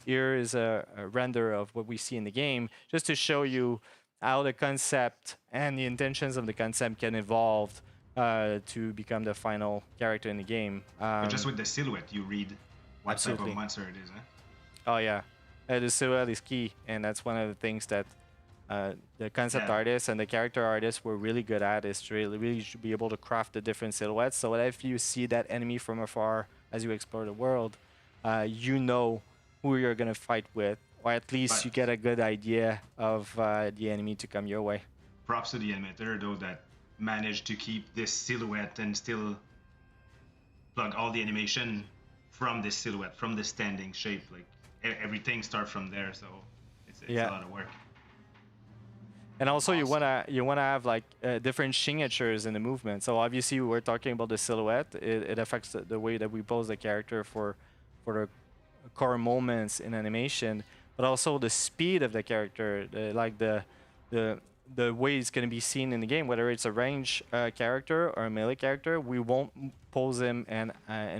here is a render of what we see in the game, just to show you how the concept and the intentions of the concept can evolve to become the final character in the game. But just with the silhouette, you read what absolutely. type of monster it is, huh? Oh yeah, the silhouette is key, and that's one of the things that the concept artists and the character artists were really good at, is to really should be able to craft the different silhouettes, so that if you see that enemy from afar as you explore the world, you know who you're gonna fight with, or at least you get a good idea of the enemy to come your way. Props to the animator though that managed to keep this silhouette and still plug all the animation from this silhouette, from the standing shape. Like everything starts from there, so it's a lot of work. And also, you wanna have like different signatures in the movement. So obviously, we're talking about the silhouette. It affects the way that we pose the character for the core moments in animation, but also the speed of the character, like the way it's gonna be seen in the game. Whether it's a range character or a melee character, we won't pose him and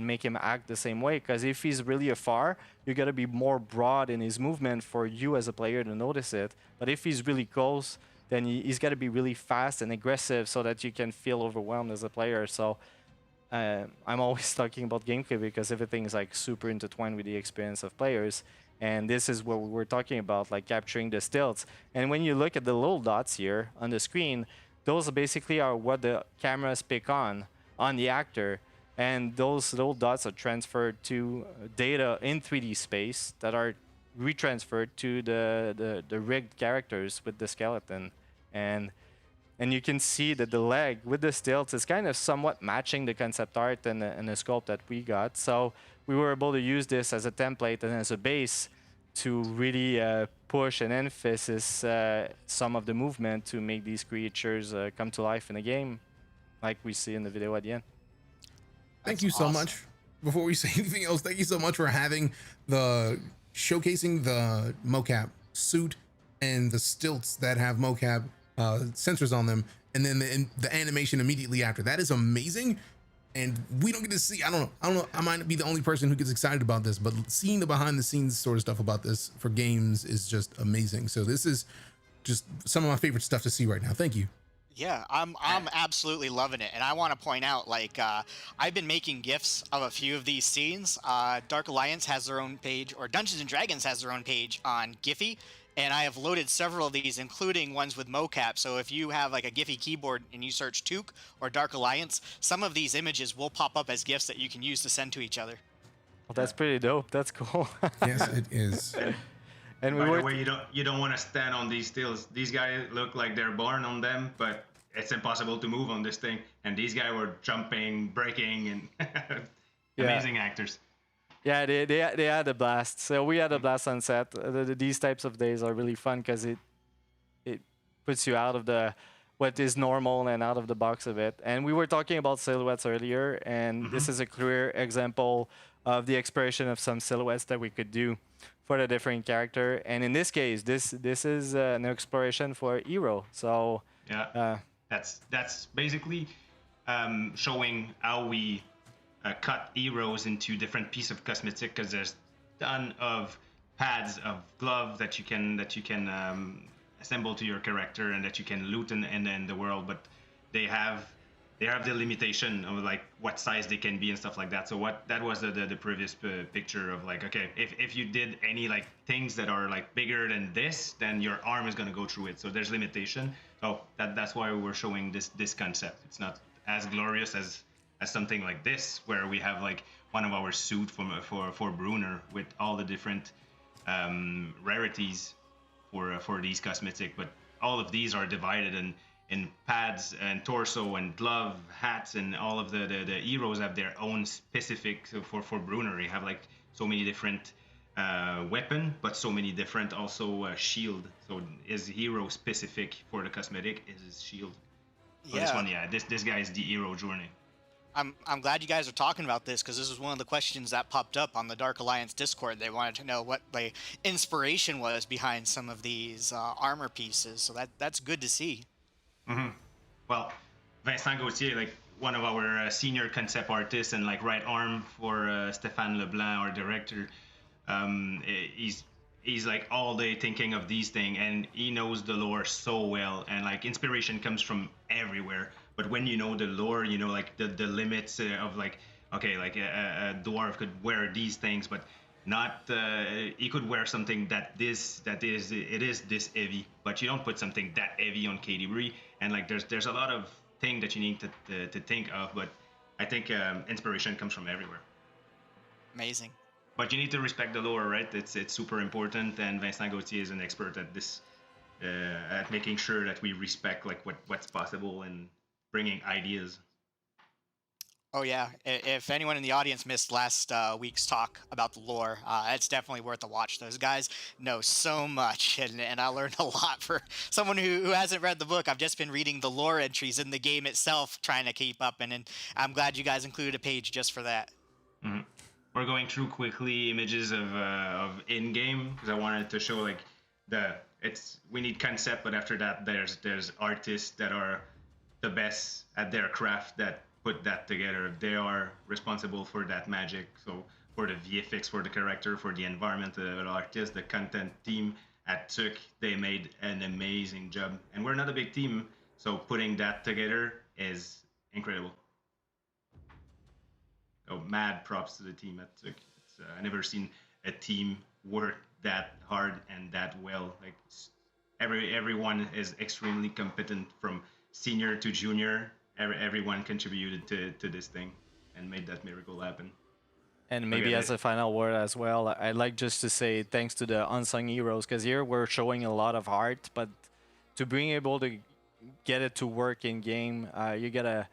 make him act the same way. Because if he's really afar, you gotta be more broad in his movement for you as a player to notice it. But if he's really close, then he's got to be really fast and aggressive so that you can feel overwhelmed as a player. So I'm always talking about gameplay because everything is like super intertwined with the experience of players. And this is what we're talking about, like capturing the stilts. And when you look at the little dots here on the screen, those basically are what the cameras pick on the actor. And those little dots are transferred to data in 3D space that are retransferred to the rigged characters with the skeleton. And you can see that the leg with the stilts is kind of somewhat matching the concept art and the sculpt that we got. So we were able to use this as a template and as a base to really push and emphasize some of the movement to make these creatures come to life in the game, like we see in the video at the end. Thank you so much. Before we say anything else, thank you so much for having showcasing the mocap suit and the stilts that have mocap sensors on them, and then the animation immediately after. That is amazing, and we don't get to see. I don't know. I might be the only person who gets excited about this, but seeing the behind-the-scenes sort of stuff about this for games is just amazing. So this is just some of my favorite stuff to see right now. Thank you. Yeah, I'm absolutely loving it, and I want to point out, like, I've been making GIFs of a few of these scenes. Dark Alliance has their own page, or Dungeons and Dragons has their own page on Giphy, and I have loaded several of these, including ones with mocap. So if you have like a Giphy keyboard and you search Tuque or Dark Alliance, some of these images will pop up as GIFs that you can use to send to each other. Well, that's pretty dope. That's cool. Yes, it is. And by the way, you don't want to stand on these stills. These guys look like they're born on them, but it's impossible to move on this thing. And these guys were jumping, breaking, and amazing actors. Yeah, they had a blast. So we had a blast on set. These types of days are really fun because it puts you out of the what is normal and out of the box a bit. And we were talking about silhouettes earlier, and this is a clear example of the exploration of some silhouettes that we could do for the different character. And in this case, this is an exploration for hero. So yeah, that's basically showing how we cut heroes into different pieces of cosmetic, because there's a ton of pads of glove that you can assemble to your character and that you can loot in the world, but they have the limitation of like what size they can be and stuff like that. So that was the previous picture of like, okay, if you did any like things that are like bigger than this, then your arm is going to go through it. So there's limitation. So that's why we're showing this concept. It's not as glorious as something like this, where we have like one of our suit for Bruner with all the different rarities for these cosmetic, but all of these are divided in pads and torso and glove, hats, and all of the heroes have their own specific. So for Bruner, you have like so many different weapon, but so many different also shield. So his hero specific for the cosmetic is his shield. So this one, this guy is the hero journey. I'm glad you guys are talking about this, because this was one of the questions that popped up on the Dark Alliance Discord. They wanted to know what the inspiration was behind some of these armor pieces. So that's good to see. Well, Vincent Gauthier, like one of our senior concept artists and like right arm for Stéphane Leblanc, our director, he's like all day thinking of these things, and he knows the lore so well, and like inspiration comes from everywhere. But when you know the lore, you know like the limits of like, okay, like a dwarf could wear these things, but not he could wear something that is this heavy, but you don't put something that heavy on Katie, and like there's a lot of things that you need to think of. But I think inspiration comes from everywhere. Amazing. But you need to respect the lore, right? It's super important, and Vincent Gauthier is an expert at this, at making sure that we respect like what's possible and bringing ideas. Oh yeah, if anyone in the audience missed last week's talk about the lore, it's definitely worth a watch. Those guys know so much, and I learned a lot. For someone who hasn't read the book, I've just been reading the lore entries in the game itself, trying to keep up, and I'm glad you guys included a page just for that. We're going through quickly images of in-game, because I wanted to show like we need concept, but after that there's artists that are the best at their craft that put that together. They are responsible for that magic. So for the VFX, for the character, for the environment, the artists, the content team at Tuque, they made an amazing job. And we're not a big team, so putting that together is incredible. So mad props to the team at Tuque. I never seen a team work that hard and that well. Like everyone is extremely competent, from senior to junior. Everyone contributed to this thing and made that miracle happen. And maybe as a final word as well, I'd like just to say thanks to the unsung heroes, because here we're showing a lot of heart, but to being able to get it to work in game, you get a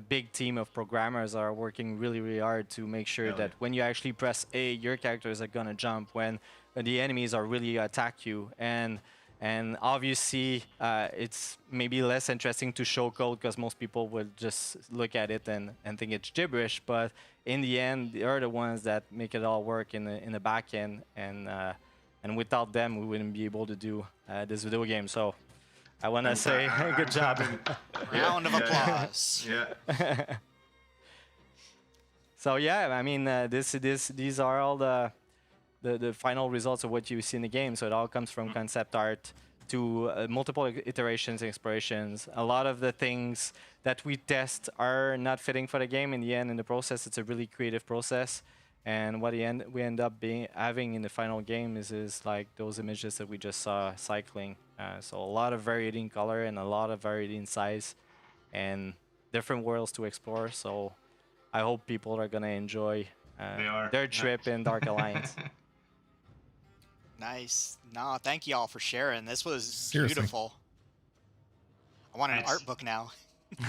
big team of programmers that are working really, really hard to make sure that when you actually press A, your characters are gonna jump when the enemies are really attack you. And obviously, it's maybe less interesting to show code, because most people would just look at it and think it's gibberish. But in the end, they are the ones that make it all work in the back end. And without them, we wouldn't be able to do this video game. So I want to say good job. Round of applause. Yeah. So yeah, I mean, these are all the final results of what you see in the game. So it all comes from concept art to multiple iterations and explorations. A lot of the things that we test are not fitting for the game. In the end, in the process, it's a really creative process. And what we end up having in the final game is like those images that we just saw cycling. So a lot of variety in color and a lot of variety in size and different worlds to explore. So I hope people are going to enjoy their trip in Dark Alliance. Nice. No, thank you all for sharing. This was Seriously. beautiful. I want an art book now.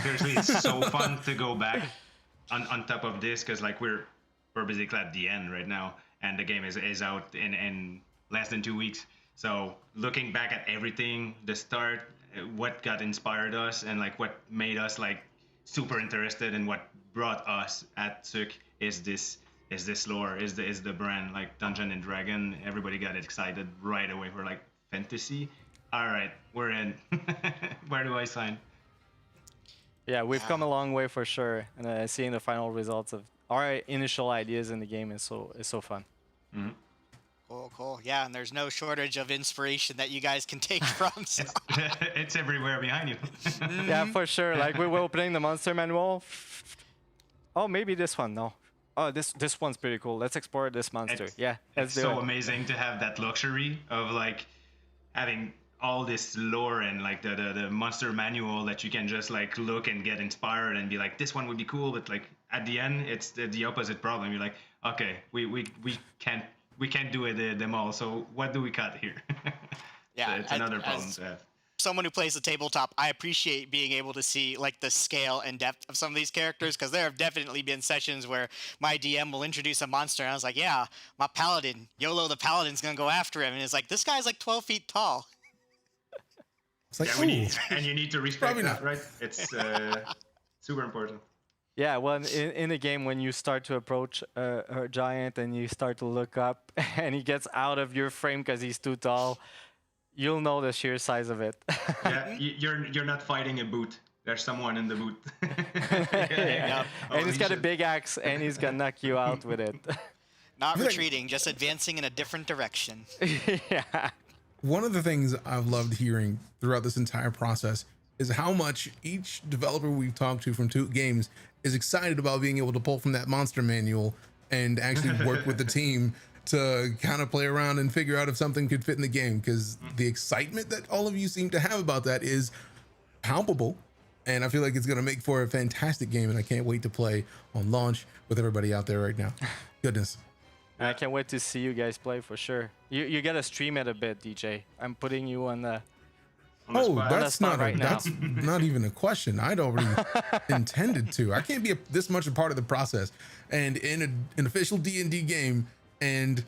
Seriously, it's so fun to go back on top of this because like we're basically at the end right now, and the game is out in less than 2 weeks. So looking back at everything, the start, what got inspired us, and like what made us like super interested, and what brought us at Tuque is this lore, is the brand, like Dungeon and Dragon. Everybody got excited right away. We're like, fantasy? All right, we're in. Where do I sign? Yeah, we've come a long way for sure, and seeing the final results of our initial ideas in the game is so fun. Mm-hmm. Cool. Yeah, and there's no shortage of inspiration that you guys can take from. So. It's everywhere behind you. Yeah, for sure. Like we were opening the monster manual. Oh, maybe this one. No. Oh, this one's pretty cool. Let's explore this monster. It's so amazing to have that luxury of like having all this lore and like the monster manual that you can just like look and get inspired and be like, this one would be cool, but like at the end it's the opposite problem. You're like, okay, we can't do them all, so what do we cut here? Yeah, so it's another problem to have. Someone who plays the tabletop, I appreciate being able to see like the scale and depth of some of these characters, because there have definitely been sessions where my DM will introduce a monster and I was like, yeah, my paladin, YOLO the paladin's gonna go after him, and it's like, this guy's like 12 feet tall. It's like, and you need to respect that, right? It's super important. Yeah, well, in the game, when you start to approach a giant and you start to look up and he gets out of your frame because he's too tall, you'll know the sheer size of it. Yeah, you're not fighting a boot. There's someone in the boot. Yeah. And he's got a big axe and he's gonna knock you out with it. Not retreating, just advancing in a different direction. Yeah. One of the things I've loved hearing throughout this entire process is how much each developer we've talked to from Tuque Games is excited about being able to pull from that monster manual and actually work with the team to kind of play around and figure out if something could fit in the game, because the excitement that all of you seem to have about that is palpable, and I feel like it's going to make for a fantastic game, and I can't wait to play on launch with everybody out there right now. Goodness. And I can't wait to see you guys play for sure. You gotta stream it a bit, DJ. I'm putting you on the that's not right now. That's not even a question. I'd already intended to. I can't be this much a part of the process and in an official D&D game, and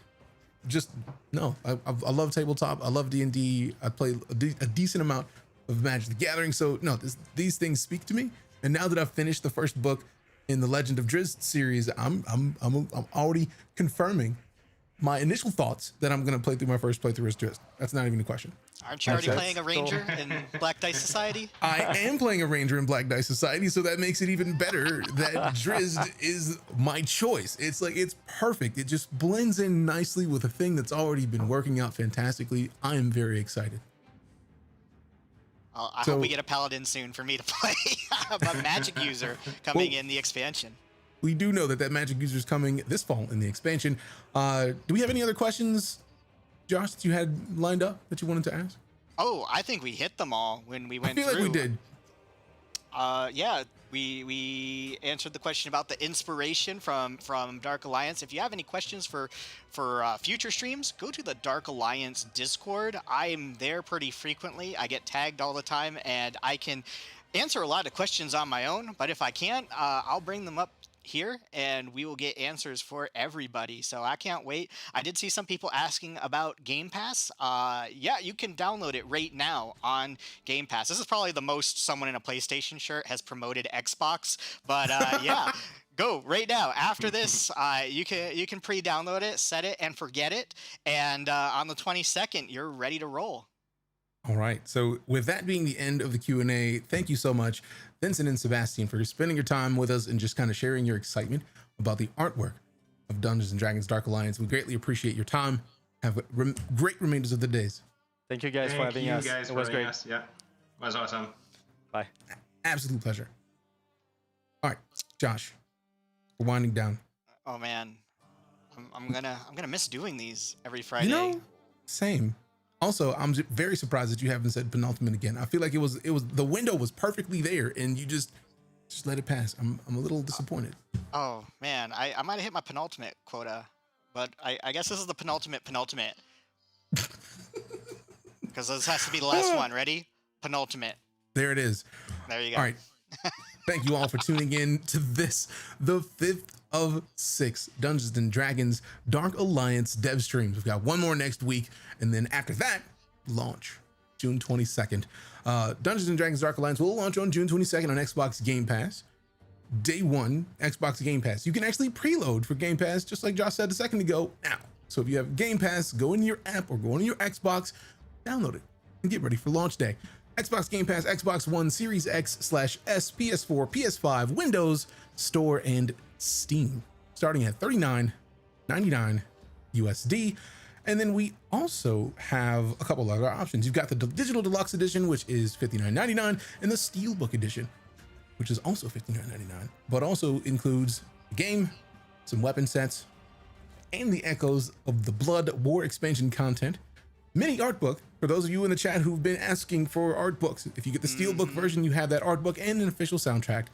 just no. I love tabletop. I love D&D. I play a decent amount of Magic the Gathering. So no, these things speak to me. And now that I've finished the first book in the Legend of Drizzt series, I'm already confirming my initial thoughts that I'm gonna play through my first playthrough as Drizzt. That's not even a question. Aren't you already playing a ranger in Black Dice Society? I am playing a ranger in Black Dice Society, so that makes it even better that Drizzt is my choice. It's like, it's perfect. It just blends in nicely with a thing that's already been working out fantastically. I am very excited. I hope we get a paladin soon for me to play. I'm a magic user coming in the expansion. We do know that magic user is coming this fall in the expansion. Do we have any other questions, Josh, that you had lined up that you wanted to ask? Oh, I think we hit them all when we went through. I feel like we did. Yeah, we answered the question about the inspiration from Dark Alliance. If you have any questions for future streams, go to the Dark Alliance Discord. I am there pretty frequently. I get tagged all the time, and I can answer a lot of questions on my own. But if I can't, I'll bring them up here and we will get answers for everybody. So I can't wait. I did see some people asking about Game Pass. Yeah, you can download it right now on Game Pass. This is probably the most someone in a PlayStation shirt has promoted Xbox, but yeah, go right now. After this, you can pre-download it, set it and forget it, and on the 22nd, you're ready to roll. All right. So with that being the end of the Q&A, thank you so much, Vincent and Sebastian, for spending your time with us and just kind of sharing your excitement about the artwork of Dungeons & Dragons Dark Alliance. We greatly appreciate your time. Have great remainders of the days. Thank you guys for having us. It was great. Yeah, it was awesome. Bye. Absolute pleasure. All right, Josh, we're winding down. Oh man, I'm gonna miss doing these every Friday. You know, same. Also, I'm very surprised that you haven't said penultimate again. I feel like it was the window was perfectly there and you just let it pass. I'm a little disappointed. Oh man, I might have hit my penultimate quota, but I guess this is the penultimate. Because this has to be the last one. Ready? Penultimate. There it is. There you go. All right. Thank you all for tuning in to this, the 5th of 6 Dungeons and Dragons Dark Alliance dev streams. We've got one more next week, and then after that, launch June 22nd. Dungeons and Dragons Dark Alliance will launch on June 22nd on Xbox Game Pass. Day 1, Xbox Game Pass. You can actually preload for Game Pass, just like Josh said a second ago, now. So if you have Game Pass, go into your app or go into your Xbox, download it, and get ready for launch day. Xbox Game Pass, Xbox One, Series X/S, PS4, PS5, Windows, Store, and Steam, starting at $39.99 USD. And then we also have a couple other options. You've got the Digital Deluxe Edition, which is $59.99, and the Steelbook Edition, which is also $59.99, but also includes the game, some weapon sets, and the echoes of the Blood War expansion content. Mini art book for those of you in the chat who've been asking for art books. If you get the Steelbook version, you have that art book and an official soundtrack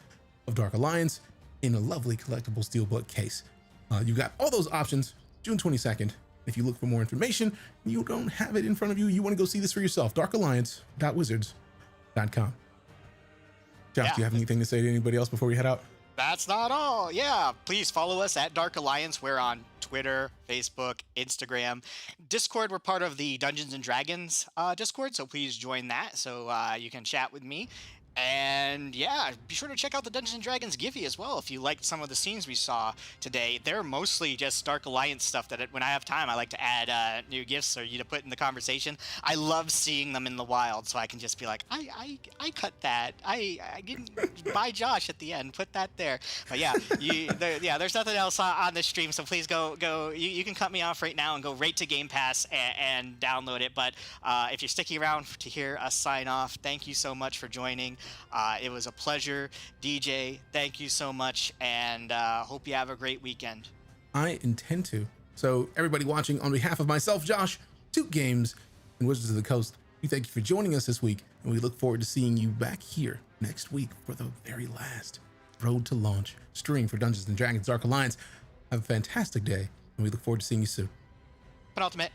of Dark Alliance in a lovely collectible Steelbook case. You got all those options June 22nd. If you look for more information, you don't have it in front of you, you want to go see this for yourself, darkalliance.wizards.com. Josh, do you have anything to say to anybody else before we head out? That's not all. Yeah, please follow us at Dark Alliance. We're on Twitter, Facebook, Instagram, Discord. We're part of the Dungeons and Dragons Discord, so please join that so you can chat with me. And yeah, be sure to check out the Dungeons and Dragons Giphy as well if you liked some of the scenes we saw today. They're mostly just Dark Alliance stuff that when I have time, I like to add new gifts or you to put in the conversation. I love seeing them in the wild, so I can just be like, I cut that. I didn't buy Josh at the end. Put that there. But yeah, there's nothing else on this stream, so please go. You can cut me off right now and go right to Game Pass and download it. But if you're sticking around to hear us sign off, thank you so much for joining. It was a pleasure. DJ, thank you so much, and hope you have a great weekend. I intend to. So everybody watching, on behalf of myself, Josh, Tuque Games, and Wizards of the Coast, we thank you for joining us this week, and we look forward to seeing you back here next week for the very last Road to Launch stream for Dungeons & Dragons Dark Alliance. Have a fantastic day, and we look forward to seeing you soon. Penultimate.